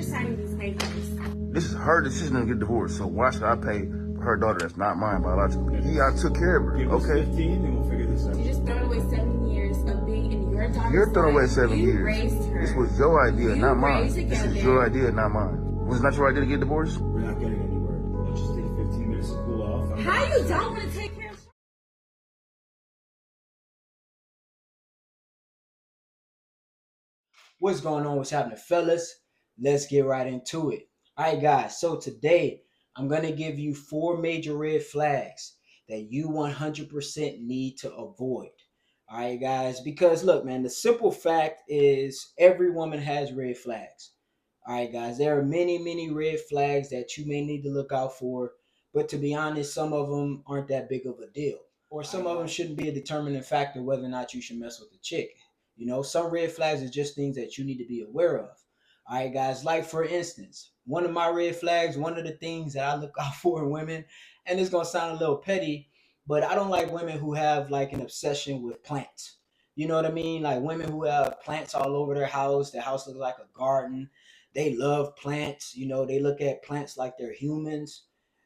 You're signing these papers. This is her decision to get divorced, so why should I pay for her daughter that's not mine biologically? I took care of her. Give us Okay. 15 and we'll figure this out. You just thrown away 7 years of being in your daughter's You're throwing away life. 7 You years. raised her. This was your idea, not mine. raised This is together. your idea, not mine. Was it not your idea to get divorced? We're not getting anywhere. Let's just take 15 minutes to cool off. How you don't want to take care of What's going on? What's happening, fellas? Let's get right into it. All right, guys. So today I'm going to give you 4 major red flags that you 100% need to avoid. All right, guys. Because look, man, the simple fact is every woman has red flags. All right, guys. There are many, many red flags that you may need to look out for. But to be honest, some of them aren't that big of a deal. Or some of them shouldn't be a determining factor whether or not you should mess with a chick. You know, some red flags are just things that you need to be aware of. All right, guys. Like, for instance, one of my red flags, one of the things that I look out for in women, and it's going to sound a little petty, but I don't like women who have like an obsession with plants. You know what I mean? Like women who have plants all over their house. Their house looks like a garden. They love plants. You know, they look at plants like they're humans.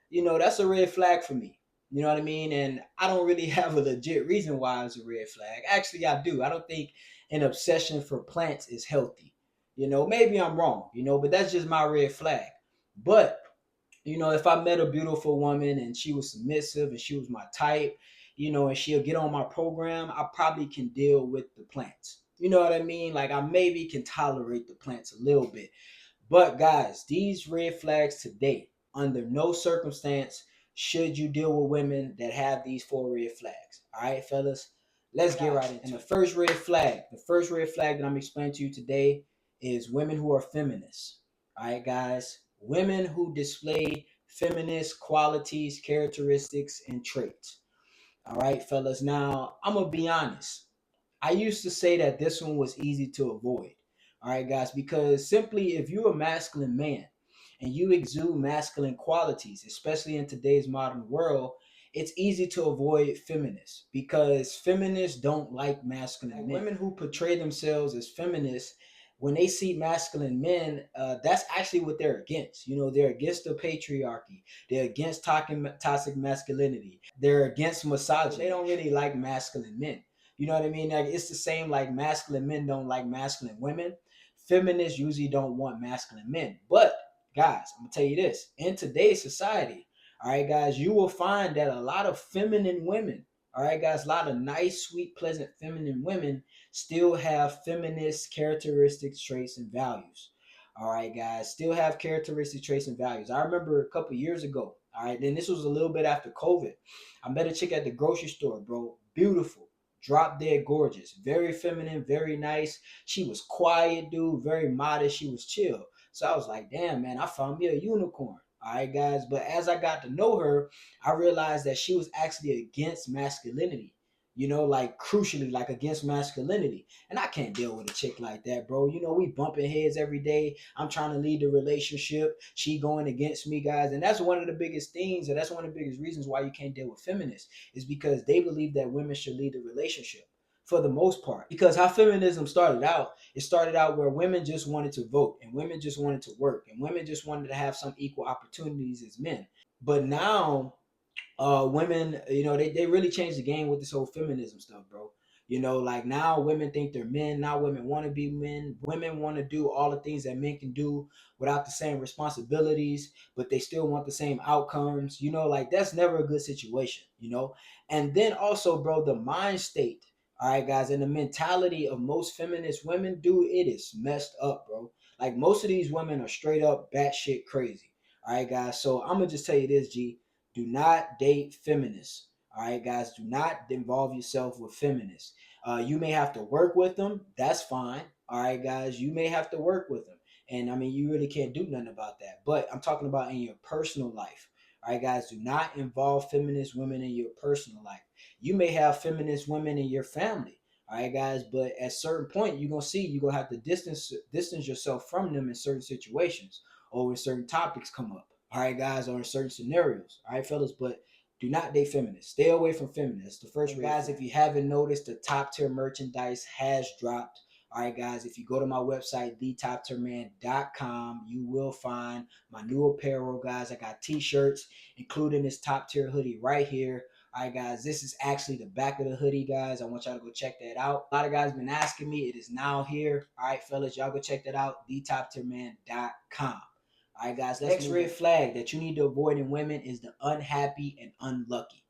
You know, that's a red flag for me. You know what I mean? And I don't really have a legit reason why it's a red flag. Actually, I do. I don't think an obsession for plants is healthy. You know, maybe I'm wrong, you know, but that's just my red flag. But, you know, if I met a beautiful woman and she was submissive and she was my type, you know, and she'll get on my program, I probably can deal with the plants. You know what I mean? Like I maybe can tolerate the plants a little bit. But guys, these red flags today, under no circumstance should you deal with women that have these 4 red flags. All right, fellas, let's get right into it. And the first red flag that I'm explaining to you today is women who are feminists. All right, guys, women who display feminist qualities, characteristics, and traits. All right, fellas. Now, I'm going to be honest. I used to say that this one was easy to avoid. All right, guys, because simply if you're a masculine man and you exude masculine qualities, especially in today's modern world, it's easy to avoid feminists because feminists don't like masculine men. Women who portray themselves as feminists, when they see masculine men, that's actually what they're against. You know, they're against the patriarchy. They're against toxic masculinity. They're against misogyny. They don't really like masculine men. You know what I mean? Like it's the same like masculine men don't like masculine women. Feminists usually don't want masculine men. But guys, I'm gonna tell you this: in today's society, all right, guys, you will find that a lot of feminine women, all right, guys, a lot of nice, sweet, pleasant feminine women still have feminist characteristics, traits, and values. All right, guys, still have characteristic traits and values. I remember a couple years ago, all right, then this was a little bit after COVID. I met a chick at the grocery store, bro. Beautiful, drop dead gorgeous, very feminine, very nice. She was quiet, dude, very modest. She was chill. So I was like, damn, man, I found me a unicorn. All right, guys. But as I got to know her, I realized that she was actually against masculinity. You know, like crucially, like against masculinity. And I can't deal with a chick like that, bro. You know, we bumping heads every day. I'm trying to lead the relationship. She going against me, guys. And that's one of the biggest things, and that's one of the biggest reasons why you can't deal with feminists, is because they believe that women should lead the relationship for the most part. Because how feminism started out, it started out where women just wanted to vote and women just wanted to work and women just wanted to have some equal opportunities as men. But now women, you know, they really changed the game with this whole feminism stuff, bro. You know, like now women think they're men. Now women want to be men. Women want to do all the things that men can do without the same responsibilities, but they still want the same outcomes. You know, like that's never a good situation, you know? And then also, bro, the mind state, all right, guys, and the mentality of most feminist women, dude, it is messed up, bro. Like most of these women are straight up batshit crazy. All right, guys. So I'm gonna just tell you this, G. Do not date feminists. All right, guys. Do not involve yourself with feminists. You may have to work with them. That's fine. All right, guys. You may have to work with them. And I mean, you really can't do nothing about that. But I'm talking about in your personal life. All right, guys. Do not involve feminist women in your personal life. You may have feminist women in your family. All right, guys. But at a certain point, you're going to have to distance yourself from them in certain situations or when certain topics come up. All right, guys, or in certain scenarios. All right, fellas, but do not date feminists. Stay away from feminists. The first, guys, if you haven't noticed, the top tier merchandise has dropped. All right, guys, if you go to my website, thetoptierman.com, you will find my new apparel, guys. I got t-shirts, including this top tier hoodie right here. All right, guys, this is actually the back of the hoodie, guys. I want y'all to go check that out. A lot of guys been asking me. It is now here. All right, fellas, y'all go check that out, thetoptierman.com. All right, guys, next red flag that you need to avoid in women is the unhappy and unlucky.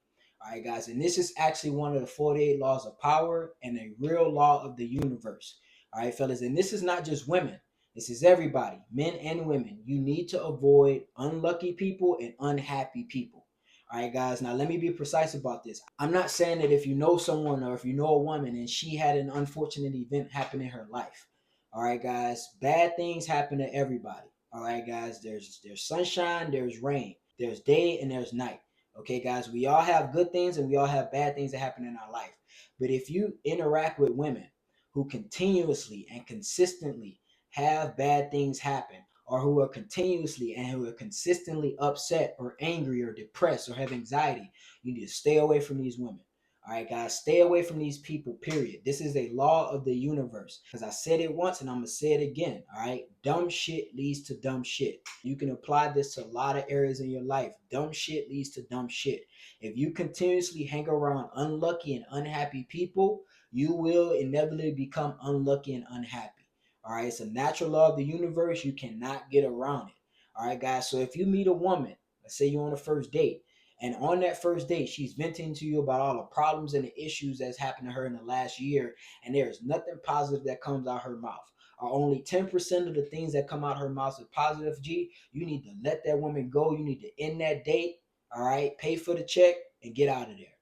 All right, guys, and this is actually one of the 48 laws of power and a real law of the universe. All right, fellas, and this is not just women. This is everybody, men and women. You need to avoid unlucky people and unhappy people. All right, guys, now let me be precise about this. I'm not saying that if you know someone or if you know a woman and she had an unfortunate event happen in her life. All right, guys, bad things happen to everybody. All right, guys, there's sunshine, there's rain, there's day and there's night. Okay, guys, we all have good things and we all have bad things that happen in our life. But if you interact with women who continuously and consistently have bad things happen, or who are continuously and who are consistently upset or angry or depressed or have anxiety, you need to stay away from these women. All right, guys, stay away from these people, period. This is a law of the universe. Because I said it once and I'm going to say it again. All right, dumb shit leads to dumb shit. You can apply this to a lot of areas in your life. Dumb shit leads to dumb shit. If you continuously hang around unlucky and unhappy people, you will inevitably become unlucky and unhappy. All right, it's a natural law of the universe. You cannot get around it. All right, guys, so if you meet a woman, let's say you're on a first date, and on that first date, she's venting to you about all the problems and the issues that's happened to her in the last year, and there's nothing positive that comes out her mouth, or only 10% of the things that come out her mouth is positive, G, you need to let that woman go. You need to end that date, all right? Pay for the check and get out of there.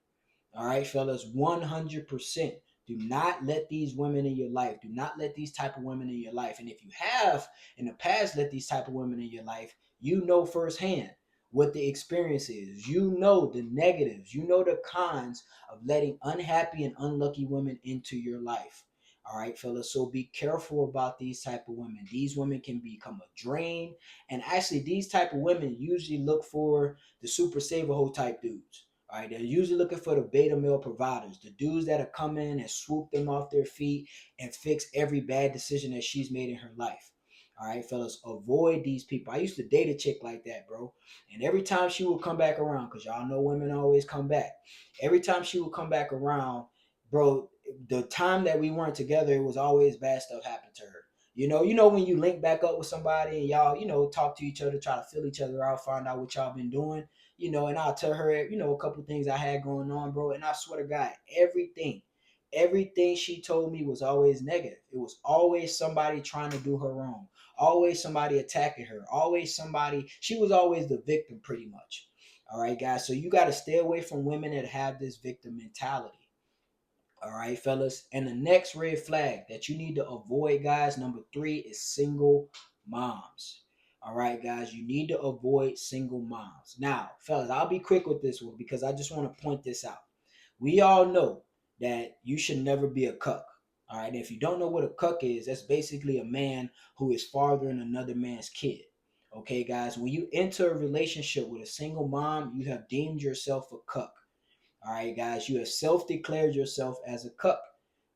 All right, fellas, 100%. Do not let these women in your life. Do not let these type of women in your life. And if you have in the past let these type of women in your life, you know firsthand what the experience is. You know the negatives. You know the cons of letting unhappy and unlucky women into your life. All right, fellas. So be careful about these type of women. These women can become a drain. And actually, these type of women usually look for the super saver hoe type dudes. All right, they're usually looking for the beta male providers, the dudes that'll come in and swoop them off their feet and fix every bad decision that she's made in her life. All right, fellas, avoid these people. I used to date a chick like that, bro. And every time she would come back around, because y'all know women always come back. Every time she would come back around, bro, the time that we weren't together, it was always bad stuff happened to her. You know when you link back up with somebody and y'all, talk to each other, try to fill each other out, find out what y'all been doing. And I'll tell her, a couple of things I had going on, bro. And I swear to God, everything she told me was always negative. It was always somebody trying to do her wrong, always somebody attacking her, she was always the victim pretty much. All right, guys. So you got to stay away from women that have this victim mentality. All right, fellas. And the next red flag that you need to avoid, guys, number 3 is single moms. All right, guys, you need to avoid single moms. Now, fellas, I'll be quick with this one because I just want to point this out. We all know that you should never be a cuck. All right, and if you don't know what a cuck is, that's basically a man who is fathering another man's kid. Okay, guys, when you enter a relationship with a single mom, you have deemed yourself a cuck. All right, guys, you have self-declared yourself as a cuck.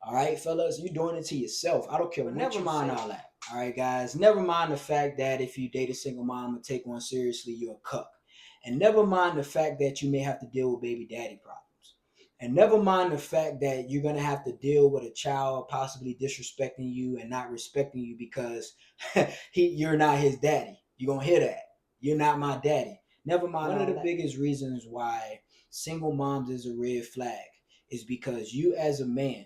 All right, fellas, you're doing it to yourself. I don't care. But never mind all that. All right, guys, never mind the fact that if you date a single mom and take one seriously, you're a cuck. And never mind the fact that you may have to deal with baby daddy problems. And never mind the fact that you're going to have to deal with a child possibly disrespecting you and not respecting you because you're not his daddy. You're going to hear that. You're not my daddy. Never mind. One of the biggest reasons why single moms is a red flag is because you as a man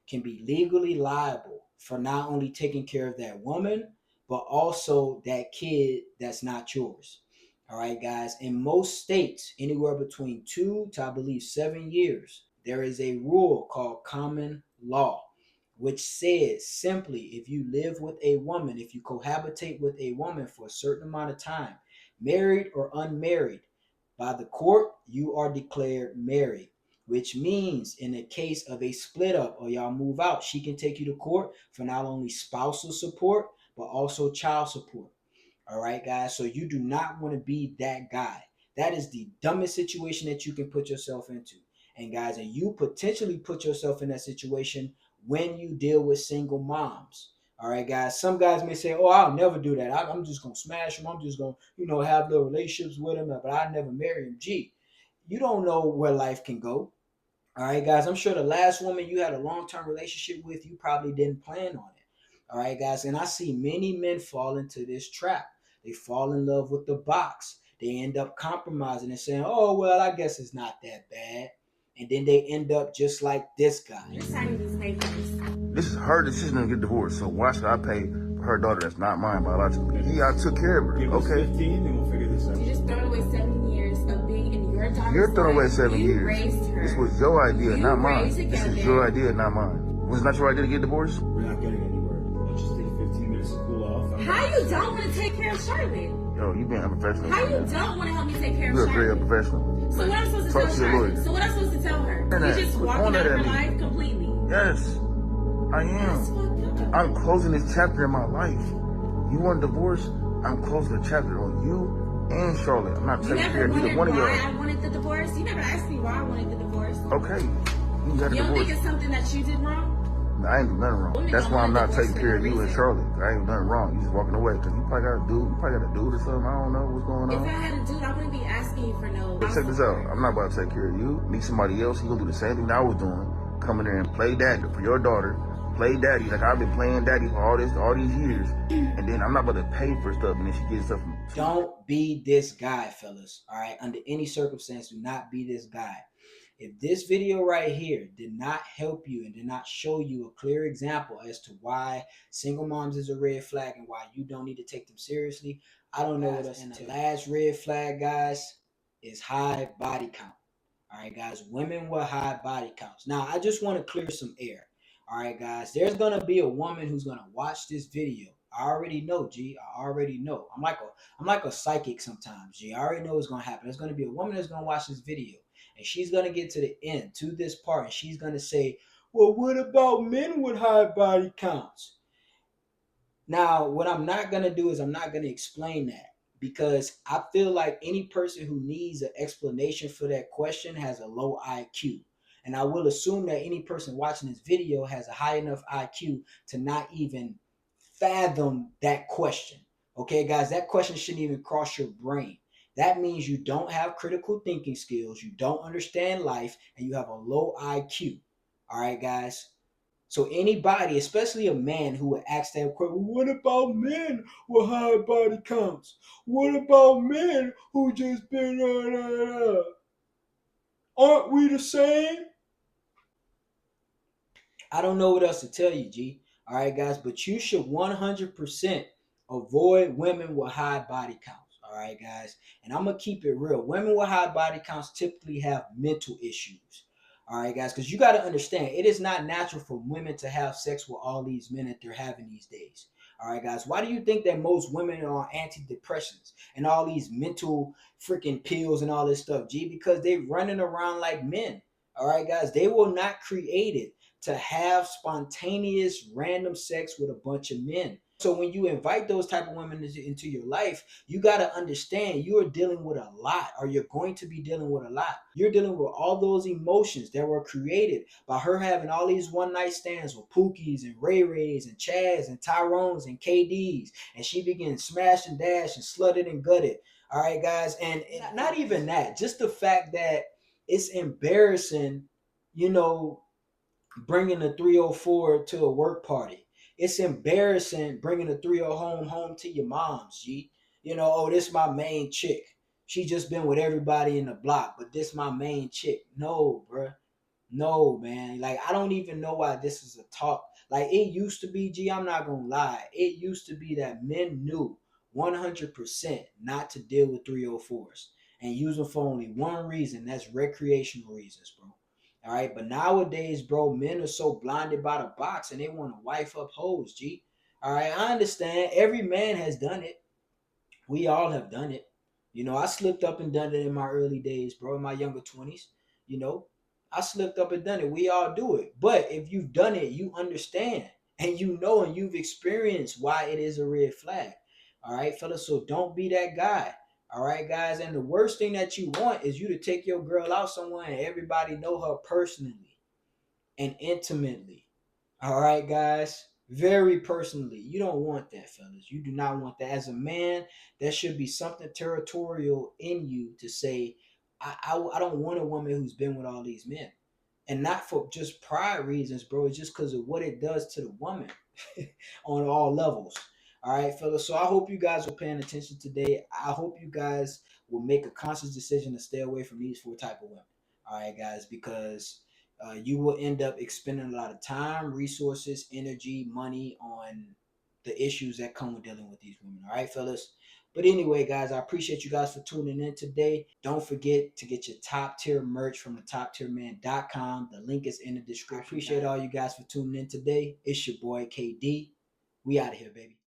can be legally liable for not only taking care of that woman, but also that kid that's not yours. All right, guys. In most states, anywhere between 2 to, I believe, 7 years, there is a rule called common law, which says simply if you live with a woman, if you cohabitate with a woman for a certain amount of time, married or unmarried, by the court, you are declared married, which means in the case of a split up or y'all move out, she can take you to court for not only spousal support, but also child support. All right, guys. So you do not want to be that guy. That is the dumbest situation that you can put yourself into. And guys, and you potentially put yourself in that situation when you deal with single moms. All right, guys. Some guys may say, "Oh, I'll never do that. I'm just gonna smash them. I'm just gonna, have little relationships with them, but I never marry him." Gee, you don't know where life can go. All right, guys. I'm sure the last woman you had a long-term relationship with, you probably didn't plan on it. All right, guys. And I see many men fall into this trap. They fall in love with the box. They end up compromising and saying, "Oh, well, I guess it's not that bad." And then they end up just like this guy. You're signing these papers. This is her decision to get divorced. So why should I pay for her daughter that's not mine biologically? I took care of her. Give us Okay. 15 and we'll figure this out. You just thrown away 7 years of being in your daughter's You're throwing away life. 7 You years. raised her. This was your idea, You not mine. raised This is together. your idea, not mine. Was it not your idea to get divorced? We're not getting anywhere. Let's just take 15 minutes to cool off. How you don't want to take care of Charlotte? Yo, you being unprofessional. How you don't want to help me take care of You're very Charlotte? unprofessional. So what am I supposed to Talk tell to your Charlotte? lawyer. So what am I supposed to tell her? And You that- just quit walking pointing out of at her me. life completely. Yes, I That's am. fucked up. I'm closing this chapter in my life. You want a divorce? I'm closing the chapter on you and Charlotte. I'm not You taking care never of wondered neither one of why y'all. I wanted the divorce? You never asked me why I wanted the divorce. Okay, you got a You don't think divorce. it's something that you did wrong? I ain't do nothing wrong. Women That's don't why I'm want a not divorce taking for care no of you and reason. Charlotte. I ain't do nothing wrong. You just walking away because you probably got a dude. You probably got a dude or something. I don't know what's going If I on. had a dude, I wouldn't be asking you for no. But check this out. I'm not about to take care of you. Meet somebody else. He gonna do the same thing that I was doing. Come in there and play daddy for your daughter. Play daddy like I've been playing daddy for all these years. And then I'm not about to pay for stuff and then she gets stuff from. Don't be this guy, fellas. All right. Under any circumstance, do not be this guy. If this video right here did not help you and did not show you a clear example as to why single moms is a red flag and why you don't need to take them seriously, I don't know what else to tell you. The last red flag, guys, is high body count. All right, guys, women with high body counts. Now, I just want to clear some air. All right, guys, there's going to be a woman who's going to watch this video. I already know, G. I already know. I'm like a psychic sometimes, G. I already know what's going to happen. There's going to be a woman that's going to watch this video, and she's going to get to the end, to this part, and she's going to say, "Well, what about men with high body counts?" Now, what I'm not going to do is I'm not going to explain that, because I feel like any person who needs an explanation for that question has a low IQ. And I will assume that any person watching this video has a high enough IQ to not even fathom that question. Okay, guys, that question shouldn't even cross your brain. That means you don't have critical thinking skills, you don't understand life, and you have a low IQ. All right, guys. So anybody, especially a man who would ask that question, "What about men with high body counts? What about men who just been aren't we the same?" I don't know what else to tell you, G. All right, guys, but you should 100% avoid women with high body counts. All right, guys, and I'm gonna keep it real. Women with high body counts typically have mental issues. All right, guys, because you got to understand, it is not natural for women to have sex with all these men that they're having these days. All right, guys, why do you think that most women are on antidepressants and all these mental freaking pills and all this stuff, G? Because they're running around like men. All right, guys, they were not created to have spontaneous random sex with a bunch of men. So when you invite those type of women into your life, you got to understand you are dealing with a lot, or you're going to be dealing with a lot. You're dealing with all those emotions that were created by her having all these one night stands with Pookies and Ray Rays and Chads and Tyrones and KDs, and she began smash and dash and slutted and gutted. All right, guys, and not even that, just the fact that it's embarrassing, bringing a 304 to a work party. It's embarrassing bringing a 30 home to your mom's, G. Oh, this my main chick. She just been with everybody in the block, but this my main chick. No, bruh. No, man. Like, I don't even know why this is a talk. Like, it used to be, G, I'm not going to lie. It used to be that men knew 100% not to deal with 304s and use them for only one reason. That's recreational reasons, bro. All right, but nowadays, bro, men are so blinded by the box and they want to wife up hoes, G. All right, I understand. Every man has done it. We all have done it. I slipped up and done it in my early days, bro, in my younger 20s. I slipped up and done it. We all do it. But if you've done it, you understand and and you've experienced why it is a red flag. All right, fellas, so don't be that guy. All right, guys. And the worst thing that you want is you to take your girl out somewhere and everybody know her personally and intimately. All right, guys. Very personally, you don't want that, fellas. You do not want that. As a man, there should be something territorial in you to say, I don't want a woman who's been with all these men. And not for just pride reasons, bro. It's just because of what it does to the woman on all levels. All right, fellas. So I hope you guys were paying attention today. I hope you guys will make a conscious decision to stay away from these four type of women. All right, guys, because you will end up expending a lot of time, resources, energy, money on the issues that come with dealing with these women. All right, fellas. But anyway, guys, I appreciate you guys for tuning in today. Don't forget to get your top tier merch from the toptierman.com. The link is in the description. I appreciate all you guys for tuning in today. It's your boy KD. We out of here, baby.